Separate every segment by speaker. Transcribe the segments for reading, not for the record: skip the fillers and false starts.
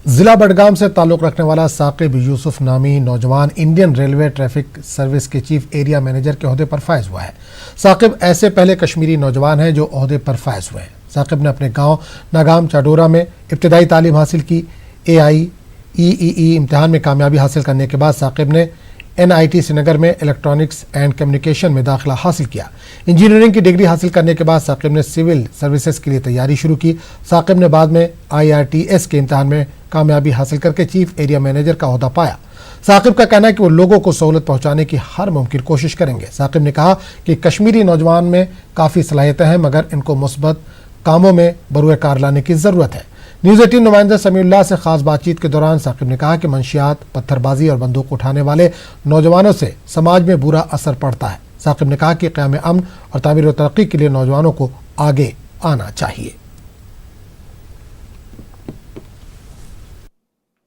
Speaker 1: जिला बडगाम से ताल्लुक रखने वाला साकिब यूसुफ नामी नौजवान इंडियन रेलवे ट्रैफिक सर्विस के चीफ एरिया मैनेजर के ओहदे पर फायज हुआ है। साकिब ऐसे पहले कश्मीरी नौजवान हैं जो ओहदे पर फायज हुए हैं। साकिब ने अपने गांव नागाम चाडोरा में इब्तदाई तालीम हासिल की। AIEEE इम्तिहान में कामयाबी हासिल करने के बाद साकिब ने NIT श्रीनगर में इलेक्ट्रॉनिक्स एंड कम्युनिकेशन में दाखिला हासिल किया। इंजीनियरिंग की डिग्री हासिल करने के बाद साकिब ने सिविल सर्विसेज के लिए तैयारी शुरू की। साकिब ने बाद में IRTS के इम्तिहान में कामयाबी हासिल करके चीफ एरिया मैनेजर का ओहदा पाया। साकिब का कहना है कि वो लोगों को सहूलत पहुंचाने की हर मुमकिन कोशिश करेंगे। साकिब ने कहा कि कश्मीरी नौजवान में काफ़ी सलाहियतें हैं, मगर इनको मुस्बत कामों में बरूए कार लाने की ज़रूरत है। न्यूज़ 18 नुमाइंदा समीउल्लाह से खास बातचीत के दौरान साकिब ने कहा कि मंशियात, पत्थरबाजी और बंदूक उठाने वाले नौजवानों से समाज में बुरा असर पड़ता है। साकिब ने कहा कि क़याम अमन और तामीर व तरक्की के लिए नौजवानों को आगे आना चाहिए।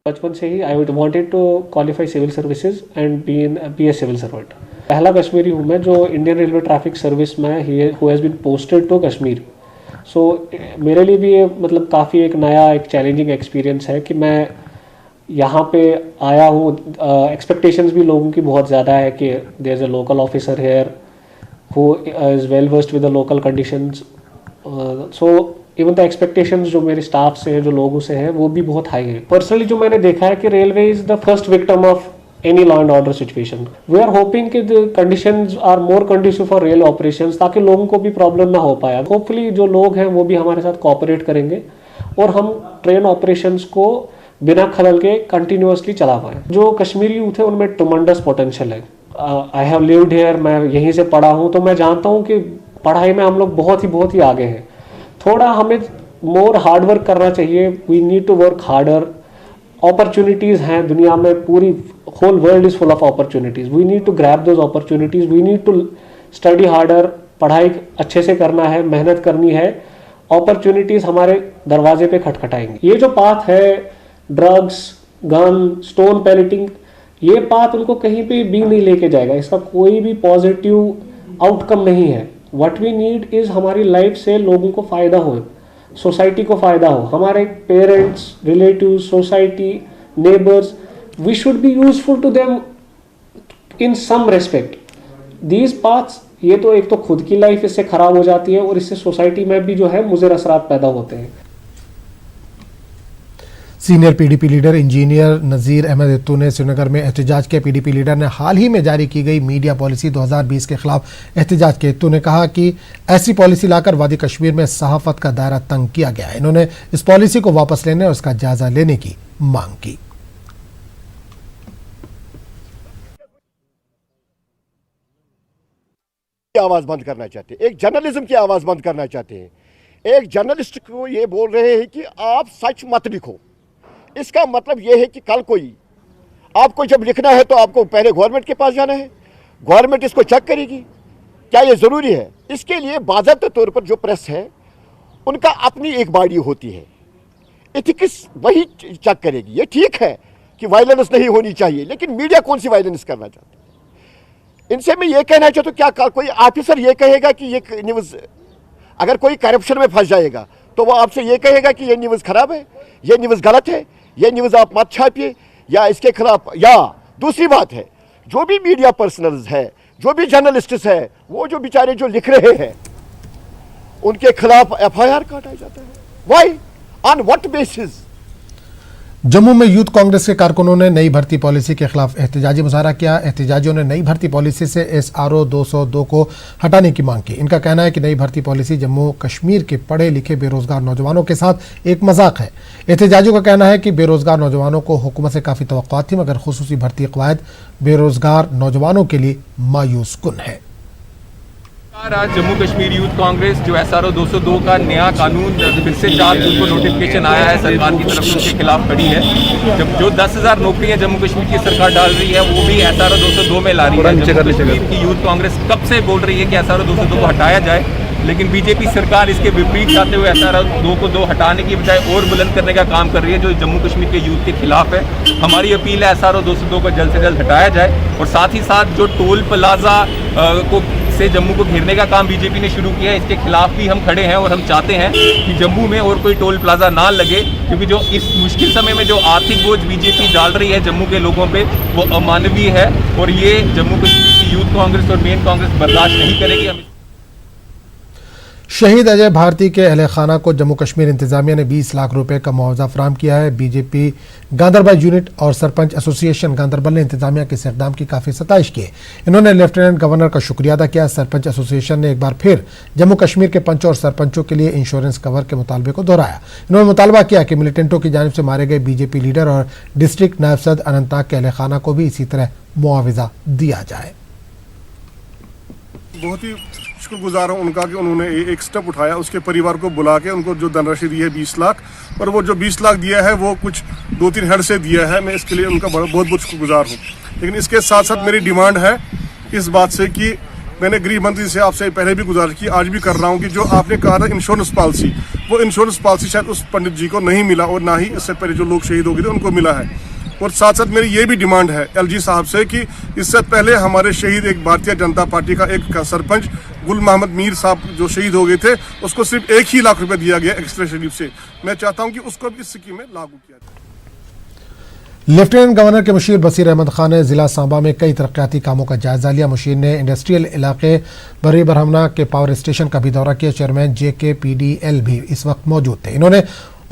Speaker 2: बचपन से ही I wanted to qualify civil services and be a civil servant. पहला कश्मीरी हूँ मैं जो इंडियन रेलवे ट्रैफिक सर्विस में who has been posted to Kashmir. So मेरे लिए भी ये मतलब काफ़ी एक नया एक चैलेंजिंग एक्सपीरियंस है कि मैं यहाँ पे आया हूँ। एक्सपेक्टेशंस भी लोगों की बहुत ज़्यादा है कि there is a local officer here who is well versed with the local conditions. So even the expectations जो मेरे स्टाफ से हैं, जो लोगों से हैं, वो भी बहुत हाई है। पर्सनली जो मैंने देखा है कि railway is the first victim of any law and order situation. We are hoping कि the conditions are more conducive for rail operations ताकि लोगों को भी प्रॉब्लम ना हो पाया। Hopefully जो लोग हैं वो भी हमारे साथ कोऑपरेट करेंगे और हम ट्रेन ऑपरेशंस को बिना खलल के कंटिन्यूसली चला पाएँ। जो कश्मीरी यूथ है उनमें ट्रमेंडस पोटेंशियल है। आई हैव लिव्ड हियर, मैं यहीं से पढ़ा हूँ तो मैं जानता हूँ कि पढ़ाई में हम लोग बहुत ही आगे हैं। थोड़ा हमें मोर हार्ड वर्क करना चाहिए। We need to work harder. Opportunities हैं दुनिया में, पूरी whole world is full of opportunities. We need to grab those opportunities. We need to study harder. पढ़ाई अच्छे से करना है, मेहनत करनी है। अपॉर्चुनिटीज़ हमारे दरवाजे पे खटखटाएंगी। ये जो पाथ है ड्रग्स, गन, स्टोन पैलेटिंग, ये पाथ उनको कहीं पे भी नहीं लेके जाएगा। इसका कोई भी पॉजिटिव आउटकम नहीं है। व्हाट वी नीड इज़ हमारी लाइफ से लोगों को फ़ायदा हो, सोसाइटी को फ़ायदा हो। हमारे parents, relatives, society, neighbours, we should be useful to them in some respect. These paths, ये तो एक तो खुद की लाइफ इससे ख़राब हो जाती है और इससे सोसाइटी में भी जो है मुज़र असरात पैदा होते हैं।
Speaker 1: सीनियर PDP लीडर इंजीनियर नज़ीर अहमद इत्तू ने श्रीनगर में एहतजाज किया। PDP लीडर ने हाल ही में जारी की गई मीडिया पॉलिसी 2020 के खिलाफ एहतजाज किया। इत्तू ने कहा कि ऐसी पॉलिसी लाकर वादी कश्मीर में सहाफ़त का दायरा तंग किया गया है। इन्होंने इस पॉलिसी को वापस लेने और उसका जायजा लेने की मांग की।
Speaker 3: आवाज बंद करना चाहते हैं, एक जर्नलिज्म की आवाज बंद करना चाहते हैं। एक जर्नलिस्ट को ये बोल रहे हैं कि आप सच मत लिखो। इसका मतलब यह है कि कल कोई आपको जब लिखना है तो आपको पहले गवर्नमेंट के पास जाना है, गवर्नमेंट इसको चेक करेगी। क्या ये ज़रूरी है? इसके लिए बाज़ाब्ते तौर पर जो प्रेस है उनका अपनी एक बॉडी होती है, एथिक्स वही चेक करेगी। ये ठीक है कि वायलेंस नहीं होनी चाहिए, लेकिन मीडिया कौन सी वायलेंस करना चाहती है? इनसे मैं ये कहना चाहता हूँ, क्या कोई ऑफिसर ये कहेगा कि ये न्यूज़, अगर कोई करप्शन में फंस जाएगा तो वो आपसे ये कहेगा कि ये न्यूज़ खराब है, ये न्यूज़ गलत है, ये न्यूज़ आप मत छापिए या इसके खिलाफ। या दूसरी बात है, जो भी मीडिया पर्सनल्स है, जो भी जर्नलिस्ट्स है, वो जो बेचारे जो लिख रहे हैं उनके खिलाफ FIR काटा जाता है। Why? On what basis?
Speaker 1: Jammu में यूथ कांग्रेस के कारकुनों ने नई भर्ती पॉलिसी के खिलाफ एहतजाजी मुजाहरा किया। एहतजाजियों ने नई भर्ती पॉलिसी से SRO 202 को हटाने की मांग की। इनका कहना है कि नई भर्ती पॉलिसी जम्मू कश्मीर के पढ़े लिखे बेरोजगार नौजवानों के साथ एक मजाक है। एहतजाजियों का कहना है कि बेरोजगार नौजवानों को हुकूमत से काफ़ी तवक्कुआत थी, मगर खुसूसी भर्ती कवायद बेरोजगार नौजवानों के लिए मायूस कुन है।
Speaker 4: आज जम्मू कश्मीर यूथ कांग्रेस जो SRO 202 का नया कानून फिर से 4 जून को नोटिफिकेशन आया है सरकार की तरफ से, उसके खिलाफ खड़ी है। जब जो 10,000 नौकरियां जम्मू कश्मीर की सरकार डाल रही है वो भी SRO 202 में ला रही है। जम्मू कश्मीर की यूथ कांग्रेस कब से बोल रही है कि SRO 202 को हटाया जाए, लेकिन बीजेपी सरकार इसके विपरीत जाते हुए SRO 202 हटाने की बजाय और बुलंद करने का काम कर रही है, जो जम्मू कश्मीर के यूथ के खिलाफ है। हमारी अपील है SRO 202 को जल्द से जल्द हटाया जाए और साथ ही साथ जो टोल प्लाजा को से जम्मू को घेरने का काम बीजेपी ने शुरू किया है। इसके खिलाफ भी हम खड़े हैं और हम चाहते हैं कि जम्मू में और कोई टोल प्लाजा ना लगे, क्योंकि जो इस मुश्किल समय में जो आर्थिक बोझ बीजेपी डाल रही है जम्मू के लोगों पे वो अमानवीय है और ये जम्मू कश्मीर की यूथ कांग्रेस और मेन कांग्रेस बर्दाश्त नहीं करेगी। हम
Speaker 1: शहीद अजय भारती के अहले खाना को जम्मू कश्मीर इंतजामिया ने 20 लाख रुपए का मुआवजा फराहम किया है। बीजेपी गांधरबल यूनिट और सरपंच एसोसिएशन गांधरबल ने इंतजामिया के इस इक़दाम की काफ़ी सताइश की। इन्होंने लेफ्टिनेंट गवर्नर का शुक्रिया अदा किया। सरपंच एसोसिएशन ने एक बार फिर जम्मू कश्मीर के पंचों और सरपंचों के लिए इंश्योरेंस कवर के मुतालबे को दोहराया। इन्होंने मुतालबा किया कि मिलिटेंटों की जानिब से मारे गए बीजेपी लीडर और डिस्ट्रिक्ट नायब सदर अनंतनाग के अहले खाना को भी इसी तरह मुआवजा दिया जाए।
Speaker 5: बहुत ही शुक्रगुजार हूँ उनका कि उन्होंने एक स्टेप उठाया, उसके परिवार को बुला के उनको जो धनराशि दी है 20 लाख, और वो जो 20 लाख दिया है वो कुछ 2-3 हेड से दिया है। मैं इसके लिए उनका बहुत बहुत शुक्रगुजार हूँ। लेकिन इसके साथ साथ मेरी डिमांड है इस बात से कि मैंने गृह मंत्री से आपसे पहले भी गुजारिश की, आज भी कर रहा हूँ कि जो आपने कहा था इंश्योरेंस पॉलिसी, वो इंश्योरेंस पॉलिसी शायद उस पंडित जी को नहीं मिला और ना ही इससे पहले जो लोग शहीद हो गए थे उनको मिला है। और साथ साथ मेरी ये भी डिमांड है एलजी साहब से कि इससे पहले हमारे शहीद एक भारतीय जनता पार्टी का एक सरपंच गुल मोहम्मद मीर साहब जो शहीद हो गए थे, उसको सिर्फ 1 ही लाख रुपए दिया गया एक्स्ट्रा शरीफ से। मैं चाहता हूं कि उसको भी इस स्कीम में लागू किया जाए।
Speaker 1: लेफ्टिनेंट गवर्नर के मुशीर बसीर अहमद खान ने जिला सांबा में कई तरक्याती कामों का जायजा लिया। मुशीर ने इंडस्ट्रियल इलाके बरी बरहमना के पावर स्टेशन का भी दौरा किया। चेयरमैन JKPDL भी इस वक्त मौजूद थे। इन्होंने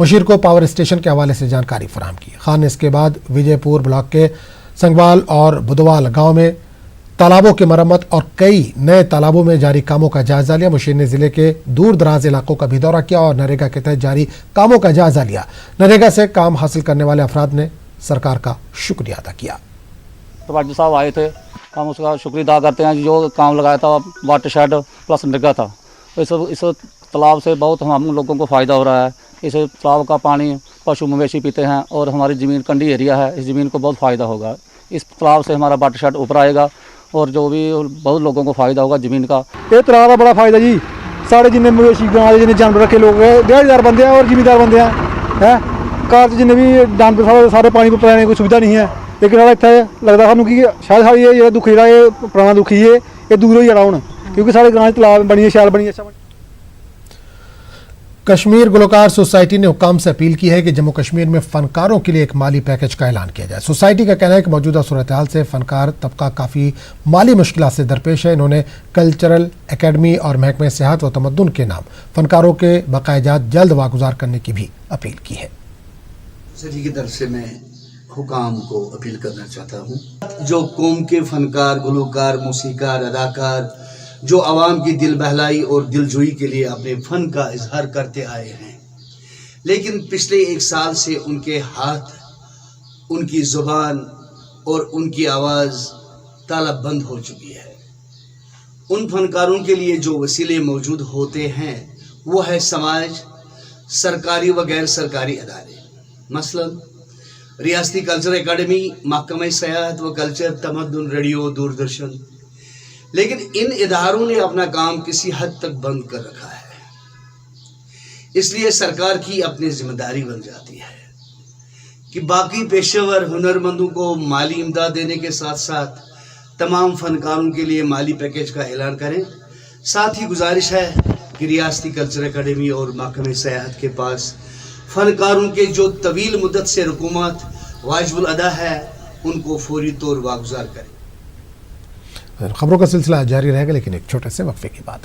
Speaker 1: मुशीर को पावर स्टेशन के हवाले से जानकारी फराहम की। खान ने इसके बाद विजयपुर ब्लॉक के संगवाल और बुधवाल गांव में तालाबों की मरम्मत और कई नए तालाबों में जारी कामों का जायजा लिया। मुशीर ने जिले के दूर दराज इलाकों का भी दौरा किया और नरेगा के तहत जारी कामों का जायजा लिया। नरेगा से काम हासिल करने वाले अफराद ने सरकार का शुक्रिया अदा किया।
Speaker 6: तो साहब आए थे, हम उसका शुक्रिया अदा करते हैं। जो काम लगाया था वाटर शेड प्लस नरेगा था, इस तालाब से बहुत हम लोगों को फ़ायदा हो रहा है। इस तालाब का पानी पशु मवेशी पीते हैं और हमारी ज़मीन कंडी एरिया है, इस ज़मीन को बहुत फ़ायदा होगा। इस तालाब से हमारा वाटर शेड ऊपर आएगा और जो भी बहुत लोगों को फ़ायदा होगा ज़मीन का।
Speaker 7: ये तालाब का बड़ा फ़ायदा जी, साढ़े जिन्ने मवेशी गाँव के जिन्ने जानवर रखे लोग 1,500 बंदे हैं और जिमीदार बंदे हैं घर जिन्ने भी जानवर सारे पानी को पिलाने की कोई सुविधा नहीं है। लेकिन साढ़ा इतना लगता सानू कि शायद साढ़ी ये दुख जेह्ड़ा ये पुराना दुख ही है ये दूर हो जाना हूँ, क्योंकि साढ़े गाँव तालाब बनी है, शैल बनी अच्छा।
Speaker 1: कश्मीर गुलकार सोसाइटी ने हुकाम से अपील की है कि जम्मू कश्मीर में फनकारों के लिए एक माली पैकेज का ऐलान किया जाए। सोसाइटी का कहना है कि मौजूदा सूरत हाल से फनकार तबका काफ़ी माली मुश्किलात से दरपेश है। इन्होंने कल्चरल एकेडमी और महकमे सेहत व तमद्दुन के नाम फनकारों के बकायजात जल्द वागुजार करने की भी अपील की है।
Speaker 8: सोसाइटी की तरफ से मैं हुकाम को अपील करना चाहता हूँ, जो कौम के फनकार, गुलकार, मौसीकार, अदाकार जो आवाम की दिल बहलाई और दिलजोई के लिए अपने फ़न का इजहार करते आए हैं, लेकिन पिछले 1 साल से उनके हाथ, उनकी ज़ुबान और उनकी आवाज़ ताला बंद हो चुकी है। उन फनकारों के लिए जो वसीले मौजूद होते हैं वो है समाज, सरकारी व गैर सरकारी अदारे, मसलन रियासती कल्चर एकेडमी, महकमा सेहत व कल्चर, तमद्दुन, रेडियो, दूरदर्शन। लेकिन इन इदारों ने अपना काम किसी हद तक बंद कर रखा है, इसलिए सरकार की अपनी जिम्मेदारी बन जाती है कि बाकी पेशेवर हुनरमंदों को माली इमदाद देने के साथ साथ तमाम फनकारों के लिए माली पैकेज का ऐलान करें। साथ ही गुजारिश है कि रियासती कल्चर एकेडमी और महकमे सेहत के पास फनकारों के जो तवील मुद्दत से रकूमत वाजिबुल अदा है उनको फौरी तौर वागुजार करें।
Speaker 1: खबरों का सिलसिला जारी रहेगा, लेकिन एक छोटे से वक्फे के बाद।